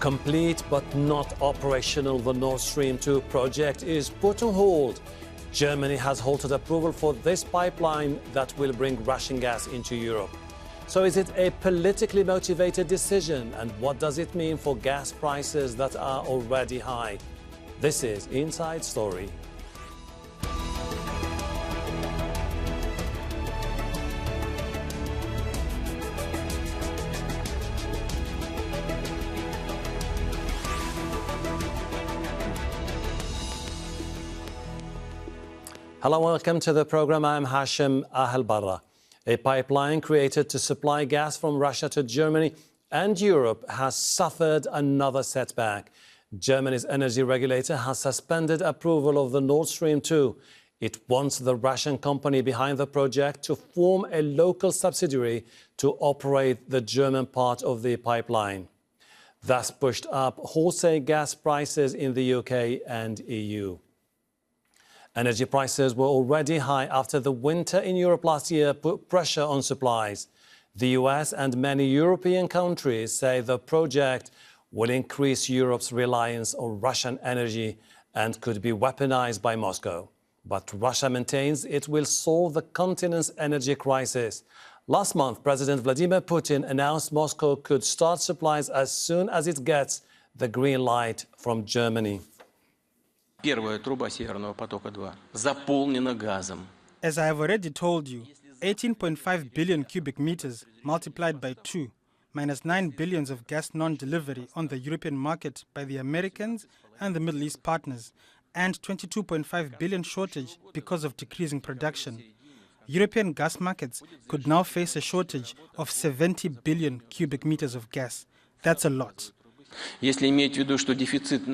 Complete but not operational, the Nord Stream 2 project is put on hold. Germany has halted approval for this pipeline that will bring Russian gas into Europe. So is it a politically motivated decision, and what does it mean for gas prices that are already high? This is Inside Story. Hello, welcome to the program. I'm Hashem. Ahelbarra. A pipeline created to supply gas from Russia to Germany and Europe has suffered another setback. Germany's energy regulator has suspended approval of the Nord Stream 2. It wants the Russian company behind the project to form a local subsidiary to operate the German part of the pipeline. Thus pushed up wholesale gas prices in the UK and EU. Energy prices were already high after the winter in Europe last year put pressure on supplies. The US and many European countries say the project will increase Europe's reliance on Russian energy and could be weaponized by Moscow. But Russia maintains it will solve the continent's energy crisis. Last month, President Vladimir Putin announced Moscow could start supplies as soon as it gets the green light from Germany. Первая труба Северного потока-2 заполнена газом. As I have already told you, 18.5 billion cubic meters multiplied by 2 minus 9 billions of gas non-delivery on the European market by the Americans and the Middle East partners, and 22.5 billion shortage because of decreasing production. European gas markets could now face a shortage of 70 billion cubic meters of gas. That's a lot.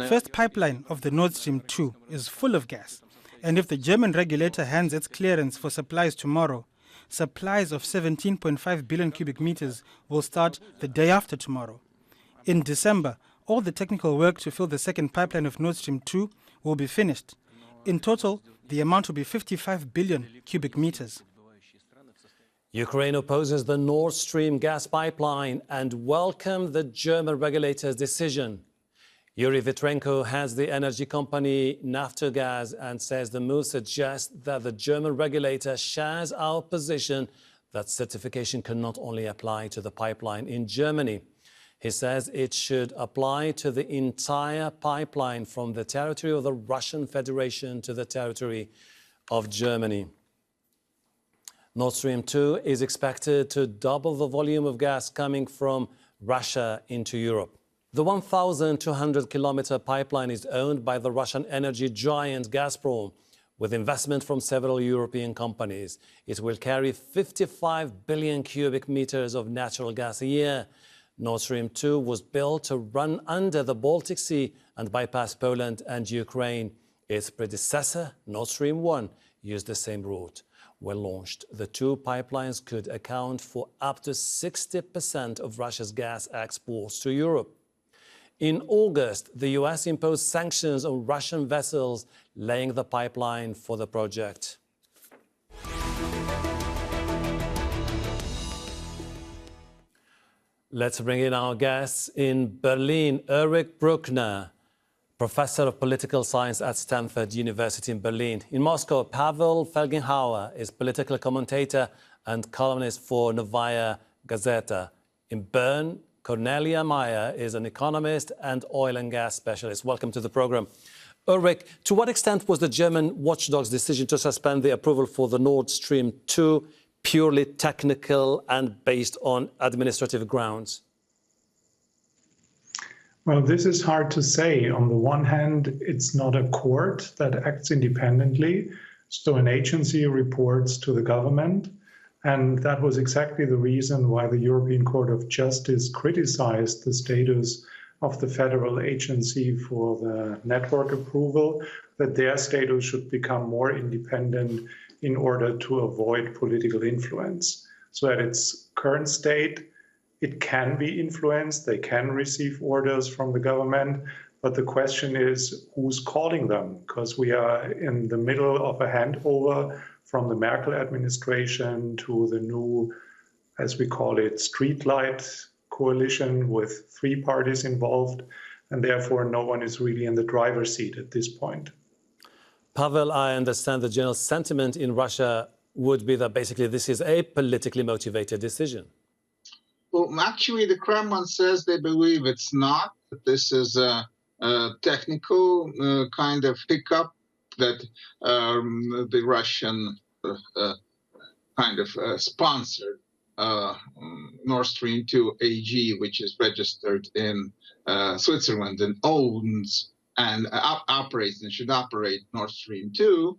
First pipeline of the Nord Stream 2 is full of gas, and if the German regulator hands its clearance for supplies tomorrow, supplies of 17.5 billion cubic meters will start the day after tomorrow. In December, all the technical work to fill the second pipeline of Nord Stream 2 will be finished. In total, the amount will be 55 billion cubic meters. Ukraine opposes the Nord Stream gas pipeline and welcomed the German regulator's decision. Yuri Vitrenko heads the energy company Naftogaz and says the move suggests that the German regulator shares our position that certification can not only apply to the pipeline in Germany. He says it should apply to the entire pipeline from the territory of the Russian Federation to the territory of Germany. Nord Stream 2 is expected to double the volume of gas coming from Russia into Europe. The 1,200-kilometer pipeline is owned by the Russian energy giant Gazprom, with investment from several European companies. It will carry 55 billion cubic meters of natural gas a year. Nord Stream 2 was built to run under the Baltic Sea and bypass Poland and Ukraine. Its predecessor, Nord Stream 1, used the same route. When launched, the two pipelines could account for up to 60% of Russia's gas exports to Europe. In August, the US imposed sanctions on Russian vessels laying the pipeline for the project. Let's bring in our guests in Berlin. Ulrich Brueckner, Professor of Political Science at Stanford University in Berlin. In Moscow, Pavel Felgenhauer is political commentator and columnist for Novaya Gazeta. In Bern, Cornelia Meyer is an economist and oil and gas specialist. Welcome to the program. Ulrich, to what extent was the German watchdog's decision to suspend the approval for the Nord Stream 2 purely technical and based on administrative grounds? Well, this is hard to say. On the one hand, it's not a court that acts independently, so an agency reports to the government. And that was exactly the reason why the European Court of Justice criticized the status of the federal agency for the network approval, that their status should become more independent in order to avoid political influence. So at its current state, it can be influenced, they can receive orders from the government, but the question is who's calling them? Because we are in the middle of a handover from the Merkel administration to the new, as we call it, streetlight coalition with 3 parties involved, and therefore no one is really in the driver's seat at this point. Pavel, I understand the general sentiment in Russia would be that basically this is a politically motivated decision. Well, actually, the Kremlin says they believe it's not, that this is a technical kind of hiccup that the Russian kind of sponsored Nord Stream 2 AG, which is registered in Switzerland and owns and operates and should operate Nord Stream 2,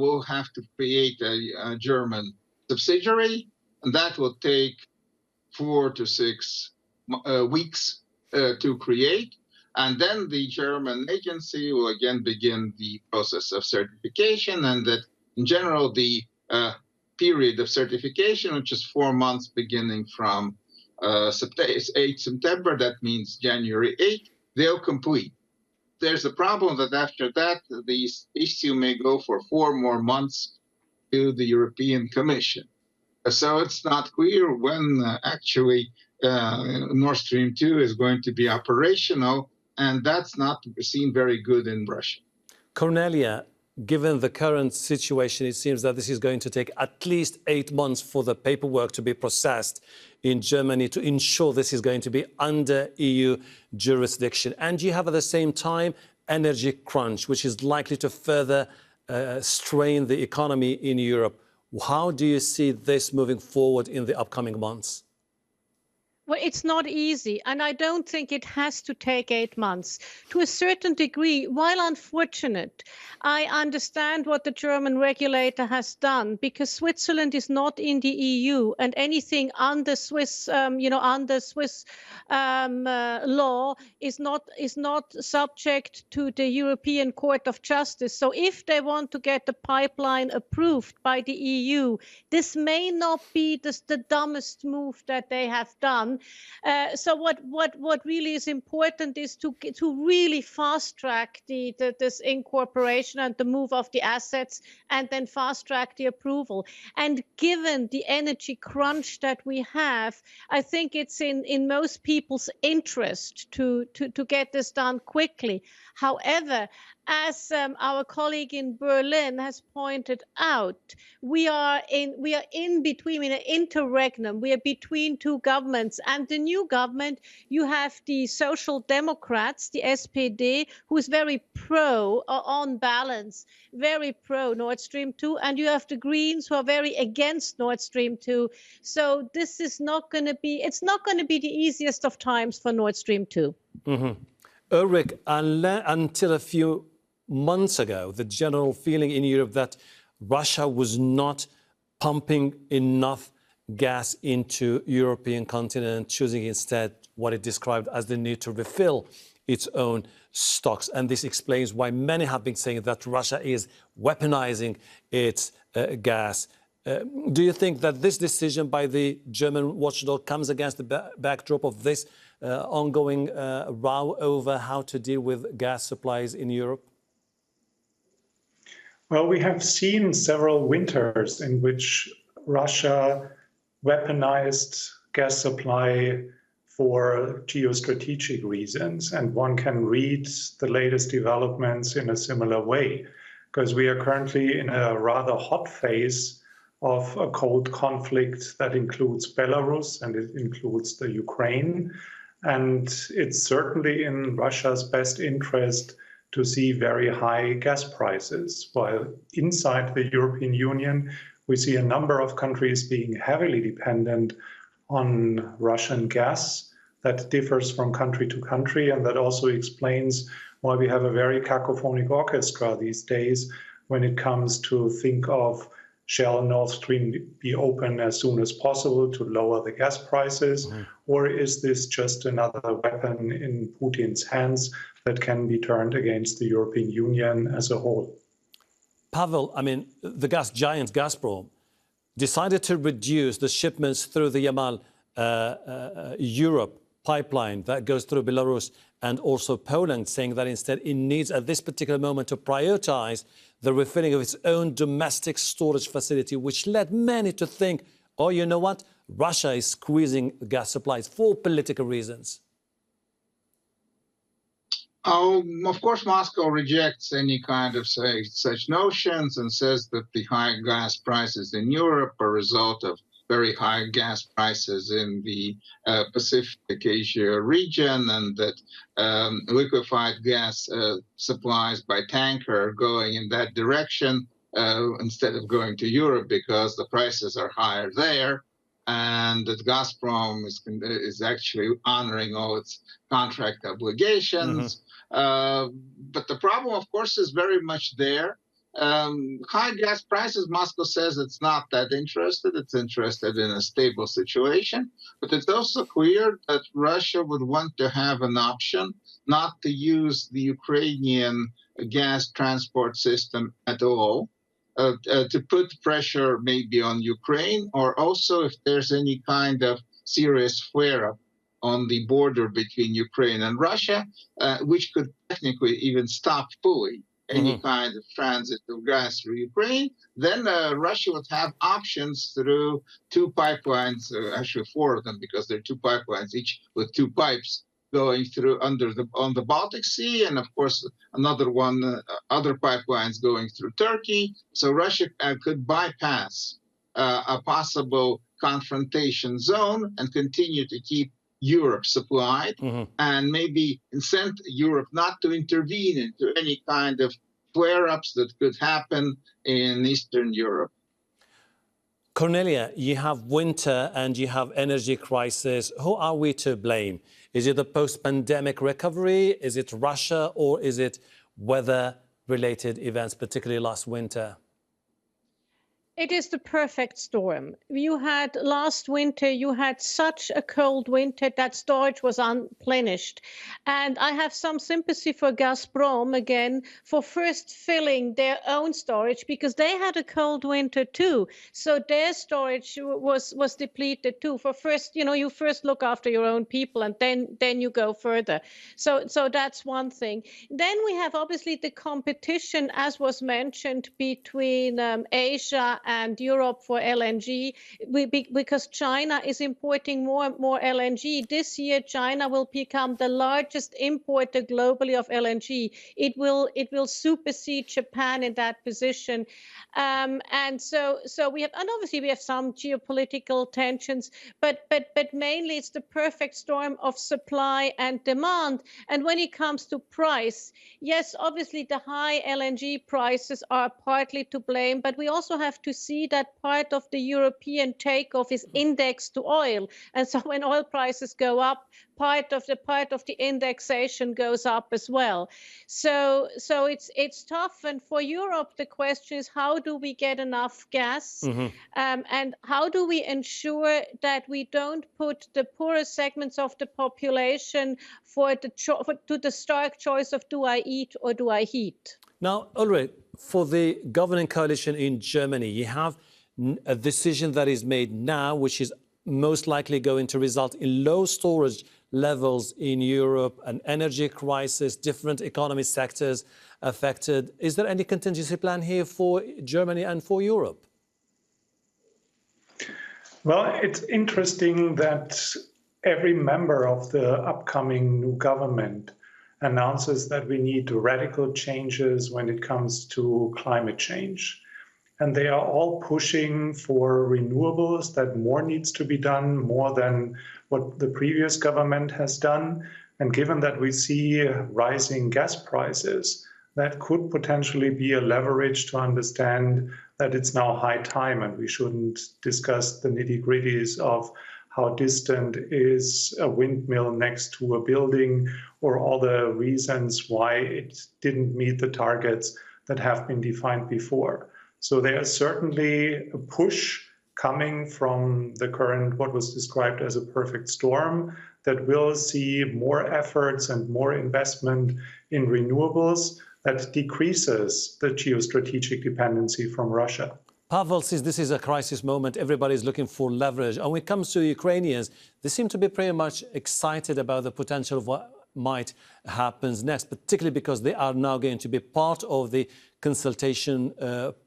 will have to create a German subsidiary, and that will take 4 to 6 weeks to create. And then the German agency will again begin the process of certification, and that in general the period of certification, which is 4 months beginning from 8 September, that means January 8th, they'll complete. There's a problem that after that, the issue may go for 4 more months to the European Commission. So it's not clear when actually Nord Stream 2 is going to be operational, and that's not seen very good in Russia. Cornelia, given the current situation, it seems that this is going to take at least 8 months for the paperwork to be processed in Germany to ensure this is going to be under EU jurisdiction. And you have at the same time energy crunch, which is likely to further strain the economy in Europe. How do you see this moving forward in the upcoming months? Well, it's not easy, and I don't think it has to take 8 months. To a certain degree, while unfortunate, I understand what the German regulator has done, because Switzerland is not in the EU, and anything under Swiss, law is not subject to the European Court of Justice. So, if they want to get the pipeline approved by the EU, this may not be the dumbest move that they have done. So what really is important is to really fast track this incorporation and the move of the assets, and then fast track the approval. And given the energy crunch that we have, I think it's in most people's interest to get this done quickly. However, as our colleague in Berlin has pointed out, we are in between, in an interregnum. We are between 2 governments, and the new government, you have the Social Democrats, the SPD, who is very pro, on balance, very pro Nord Stream 2, and you have the Greens, who are very against Nord Stream 2. So this is not going to be, it's not going to be the easiest of times for Nord Stream 2. Mm-hmm. Ulrich, until a few months ago, the general feeling in Europe that Russia was not pumping enough gas into European continent, choosing instead what it described as the need to refill its own stocks. And this explains why many have been saying that Russia is weaponizing its gas. Do you think that this decision by the German watchdog comes against the backdrop of this ongoing row over how to deal with gas supplies in Europe? Well, we have seen several winters in which Russia weaponized gas supply for geostrategic reasons, and one can read the latest developments in a similar way, because we are currently in a rather hot phase of a cold conflict that includes Belarus and it includes the Ukraine. And it's certainly in Russia's best interest to see very high gas prices. While inside the European Union, we see a number of countries being heavily dependent on Russian gas. That differs from country to country, and that also explains why we have a very cacophonic orchestra these days when it comes to think of shall Nord Stream be open as soon as possible to lower the gas prices, or is this just another weapon in Putin's hands that can be turned against the European Union as a whole? Pavel, I mean, the gas giant Gazprom decided to reduce the shipments through the Yamal Europe pipeline that goes through Belarus and also Poland, saying that instead it needs at this particular moment to prioritize the refilling of its own domestic storage facility, which led many to think, Or, you know what, Russia is squeezing gas supplies for political reasons? Of course, Moscow rejects any kind of such notions and says that the high gas prices in Europe are a result of very high gas prices in the Pacific Asia region, and that liquefied gas supplies by tanker are going in that direction instead of going to Europe because the prices are higher there, and that Gazprom is actually honoring all its contract obligations. But the problem, of course, is very much there. High gas prices, Moscow says it's not that interested. It's interested in a stable situation. But it's also clear that Russia would want to have an option not to use the Ukrainian gas transport system at all, to put pressure maybe on Ukraine, or also if there's any kind of serious flare-up on the border between Ukraine and Russia, which could technically even stop fully any kind of transit of gas through Ukraine, then Russia would have options through two pipelines, actually four of them, because there are two pipelines, each with two pipes going through on the Baltic Sea, and of course another one, other pipelines going through Turkey. So Russia could bypass a possible confrontation zone and continue to keep Europe supplied, and maybe incent Europe not to intervene into any kind of flare-ups that could happen in Eastern Europe. Cornelia, you have winter and you have energy crisis. Who are we to blame? Is it the post-pandemic recovery? Is it Russia? Or is it weather-related events, particularly last winter? It is the perfect storm. You had last winter, you had such a cold winter that storage was unplenished. And I have some sympathy for Gazprom again for first filling their own storage, because they had a cold winter too. So their storage was depleted too. For first, you first look after your own people and then you go further. So that's one thing. Then we have obviously the competition, as was mentioned, between Asia and Europe for LNG, because China is importing more and more LNG. This year, China will become the largest importer globally of LNG. It will supersede Japan in that position. And so we have, and obviously we have some geopolitical tensions, but mainly it's the perfect storm of supply and demand. And when it comes to price, yes, obviously the high LNG prices are partly to blame, but we also have to see that part of the European takeoff is indexed to oil. And so when oil prices go up, part of the indexation goes up as well. So it's tough. And for Europe, the question is, how do we get enough gas? And how do we ensure that we don't put the poorer segments of the population to the stark choice of do I eat or do I heat? Now, Ulrich, for the governing coalition in Germany, you have a decision that is made now, which is most likely going to result in low storage levels in Europe, an energy crisis, different economy sectors affected. Is there any contingency plan here for Germany and for Europe? Well, it's interesting that every member of the upcoming new government announces that we need radical changes when it comes to climate change. And they are all pushing for renewables, that more needs to be done, more than what the previous government has done. And given that we see rising gas prices, that could potentially be a leverage to understand that it's now high time, and we shouldn't discuss the nitty-gritties of how distant is a windmill next to a building, or all the reasons why it didn't meet the targets that have been defined before. So there is certainly a push coming from the current, what was described as a perfect storm, that will see more efforts and more investment in renewables that decreases the geostrategic dependency from Russia. Pavel, since this is a crisis moment, everybody's looking for leverage. And when it comes to Ukrainians, they seem to be pretty much excited about the potential of what might happen next, particularly because they are now going to be part of the consultation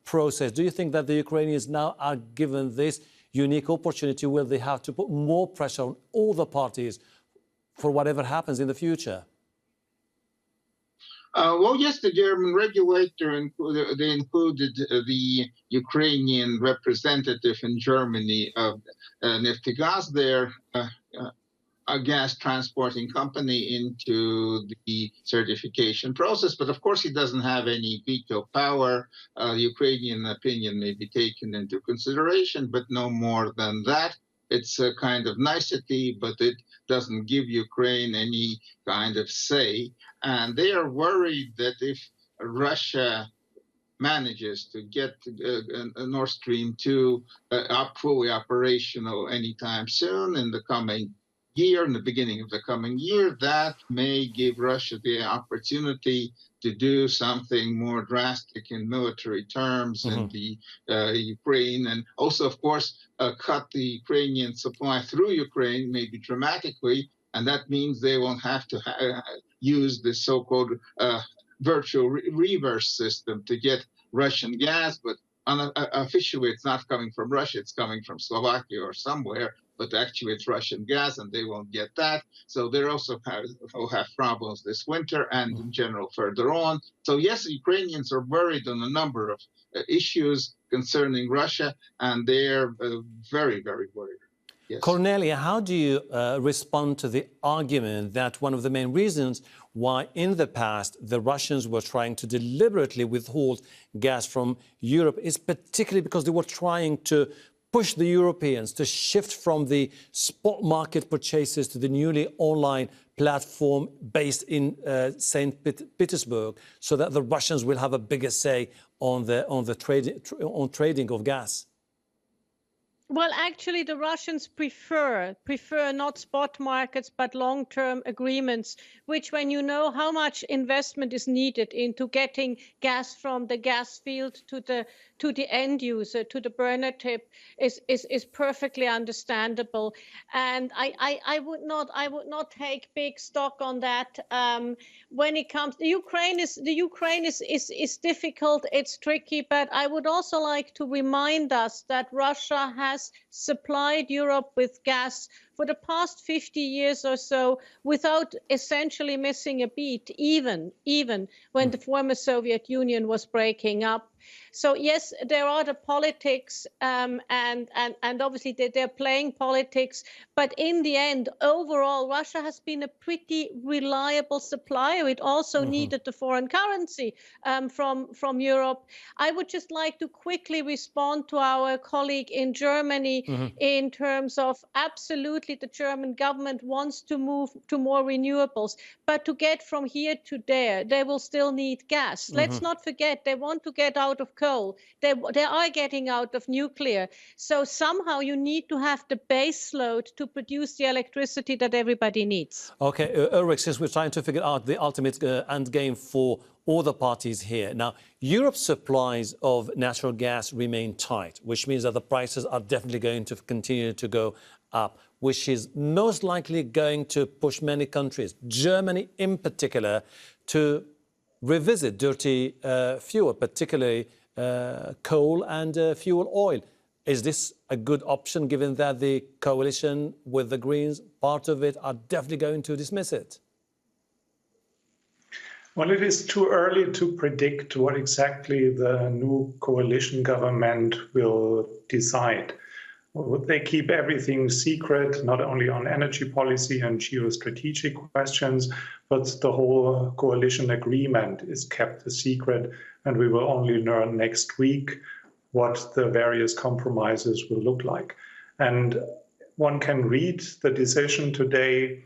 process. Do you think that the Ukrainians now are given this unique opportunity where they have to put more pressure on all the parties for whatever happens in the future? Well, yes, the German regulator they included the Ukrainian representative in Germany of Neftegas, their a gas transporting company, into the certification process. But of course, he doesn't have any veto power. Ukrainian opinion may be taken into consideration, but no more than that. It's a kind of nicety, but it doesn't give Ukraine any kind of say. And they are worried that if Russia manages to get Nord Stream 2 fully operational anytime soon in the coming year, in the beginning of the coming year, that may give Russia the opportunity to do something more drastic in military terms in the Ukraine, and also, of course, cut the Ukrainian supply through Ukraine, maybe dramatically, and that means they won't have to use the so-called virtual reverse system to get Russian gas, but officially it's not coming from Russia, it's coming from Slovakia or somewhere, but actually it's Russian gas and they won't get that. So they also will have problems this winter and in general further on. So yes, Ukrainians are worried on a number of issues concerning Russia, and they're very, very worried. Yes. Cornelia, how do you respond to the argument that one of the main reasons why in the past the Russians were trying to deliberately withhold gas from Europe is particularly because they were trying to push the Europeans to shift from the spot market purchases to the newly online platform based in St. Petersburg, so that the Russians will have a bigger say on trading of gas? Well, actually, the Russians prefer not spot markets, but long-term agreements, which when you know how much investment is needed into getting gas from the gas field to the end user, to the burner tip, is perfectly understandable. And I would not take big stock on that. When it comes, the Ukraine is difficult, it's tricky, but I would also like to remind us that Russia has supplied Europe with gas for the past 50 years or so without essentially missing a beat, even when the former Soviet Union was breaking up. So yes, there are the politics, and obviously they're playing politics. But in the end, overall, Russia has been a pretty reliable supplier. It also needed the foreign currency from Europe. I would just like to quickly respond to our colleague in Germany in terms of absolutely the German government wants to move to more renewables. But to get from here to there, they will still need gas. Let's not forget, they want to get out of coal. They are getting out of nuclear. So somehow you need to have the base load to produce the electricity that everybody needs. Okay, Ulrich, since we're trying to figure out the ultimate end game for all the parties here. Now, Europe's supplies of natural gas remain tight, which means that the prices are definitely going to continue to go up, which is most likely going to push many countries, Germany in particular, to revisit dirty fuel, particularly coal and fuel oil. Is this a good option, given that the coalition with the Greens, part of it, are definitely going to dismiss it? Well, it is too early to predict what exactly the new coalition government will decide. Would they keep everything secret, not only on energy policy and geostrategic questions, but the whole coalition agreement is kept a secret, and we will only learn next week what the various compromises will look like. And one can read the decision today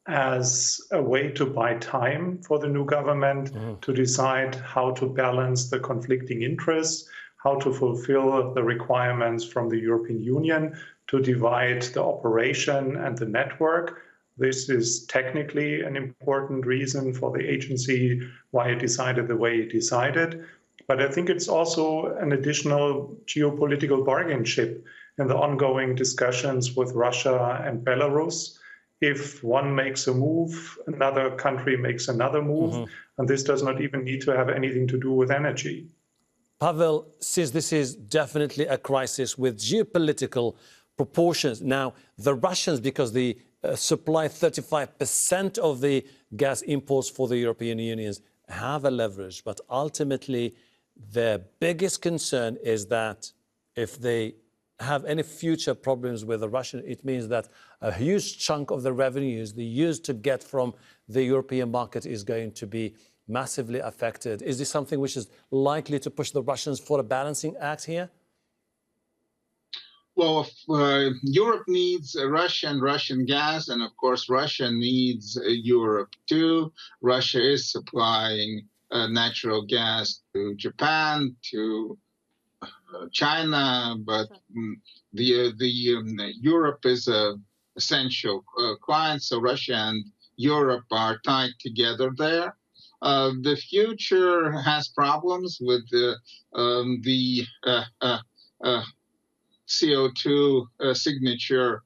as a way to buy time for the new government to decide how to balance the conflicting interests, how to fulfill the requirements from the European Union, to divide the operation and the network. This is technically an important reason for the agency why it decided the way it decided. But I think it's also an additional geopolitical bargain chip in the ongoing discussions with Russia and Belarus. If one makes a move, another country makes another move, and this does not even need to have anything to do with energy. Pavel, since this is definitely a crisis with geopolitical proportions. Now, the Russians, because they supply 35% of the gas imports for the European Union, have a leverage. But ultimately, their biggest concern is that if they have any future problems with the Russian, it means that a huge chunk of the revenues they used to get from the European market is going to be massively affected. Is this something which is likely to push the Russians for a balancing act here? Well, Europe needs Russian gas, and of course, Russia needs Europe too. Russia is supplying natural gas to Japan, to China, but Europe is an essential client, so Russia and Europe are tied together there. The future has problems with the CO2 signature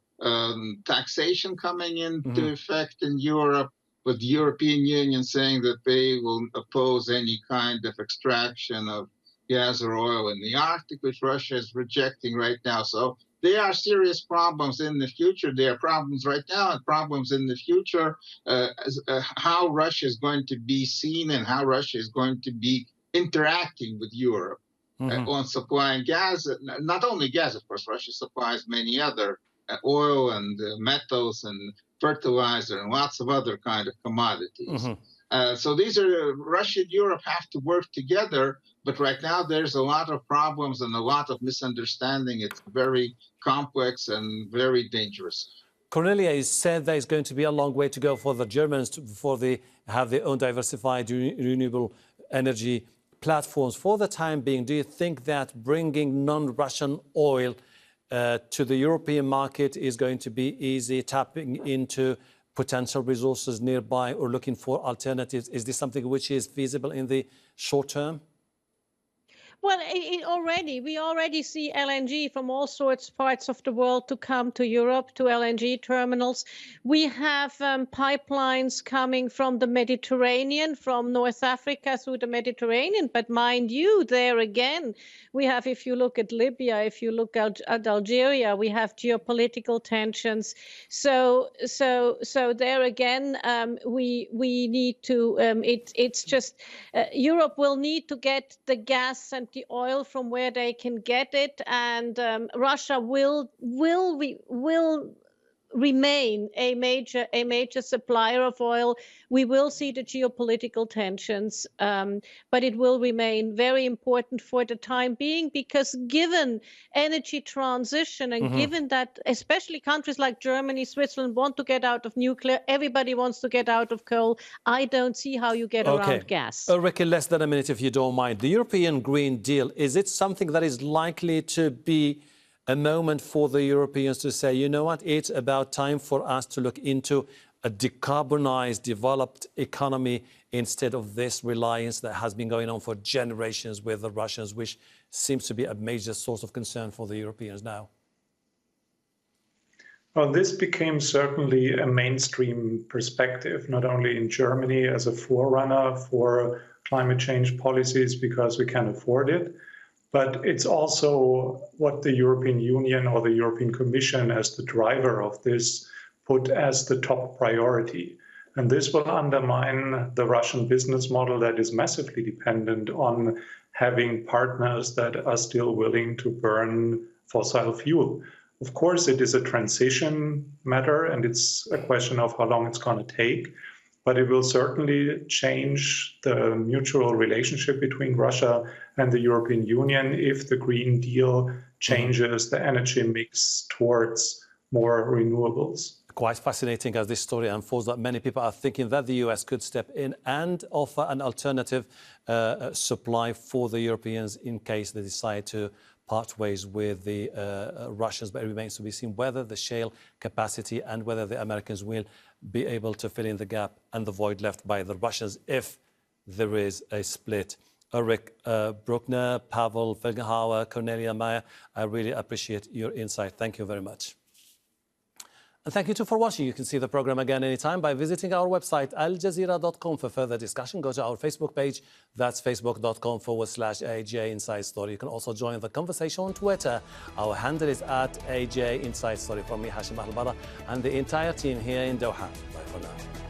taxation coming into effect in Europe, with the European Union saying that they will oppose any kind of extraction of gas or oil in the Arctic, which Russia is rejecting right now. So there are serious problems in the future. There are problems right now and problems in the future. How Russia is going to be seen and how Russia is going to be interacting with Europe on supplying gas. Not only gas, of course, Russia supplies many other oil and metals and fertilizer and lots of other kind of commodities. So these are, Russia and Europe have to work together, but right now there's a lot of problems and a lot of misunderstanding. It's very complex and very dangerous. Cornelia, you said there is going to be a long way to go for the Germans before they have their own diversified renewable energy platforms. For the time being, do you think that bringing non-Russian oil to the European market is going to be easy, tapping into potential resources nearby or looking for alternatives? Is this something which is feasible in the short term? Well, we already see LNG from all sorts parts of the world to come to Europe, to LNG terminals. We have pipelines coming from the Mediterranean, from North Africa through the Mediterranean. But mind you, there again, we have, if you look at Libya, if you look at Algeria, we have geopolitical tensions. So there again, we need to, it's just, Europe will need to get the gas and the oil from where they can get it, and Russia will remain a major supplier of oil. We will see the geopolitical tensions, but it will remain very important for the time being, because given energy transition and given that especially countries like Germany, Switzerland want to get out of nuclear, everybody wants to get out of coal, I don't see how you get around gas. Ulrich, in less than a minute, if you don't mind. The European Green Deal, is it something that is likely to be a moment for the Europeans to say, you know what, it's about time for us to look into a decarbonized, developed economy instead of this reliance that has been going on for generations with the Russians, which seems to be a major source of concern for the Europeans now? Well, this became certainly a mainstream perspective, not only in Germany as a forerunner for climate change policies because we can afford it, but it's also what the European Union or the European Commission as the driver of this put as the top priority. And this will undermine the Russian business model that is massively dependent on having partners that are still willing to burn fossil fuel. Of course, it is a transition matter, and it's a question of how long it's going to take. But it will certainly change the mutual relationship between Russia and the European Union if the Green Deal changes the energy mix towards more renewables. Quite fascinating as this story unfolds, that many people are thinking that the US could step in and offer an alternative supply for the Europeans in case they decide to part ways with the Russians. But it remains to be seen whether the shale capacity and whether the Americans will be able to fill in the gap and the void left by the Russians if there is a split. Ulrich, Brueckner, Pavel, Felgenhauer, Cornelia, Meyer, I really appreciate your insight. Thank you very much. And thank you too for watching. You can see the program again anytime by visiting our website, aljazeera.com. For further discussion, go to our Facebook page. That's facebook.com/AJ Inside Story. You can also join the conversation on Twitter. Our handle is @AJ Inside Story. From me, Hashem Ahelbarra, and the entire team here in Doha. Bye for now.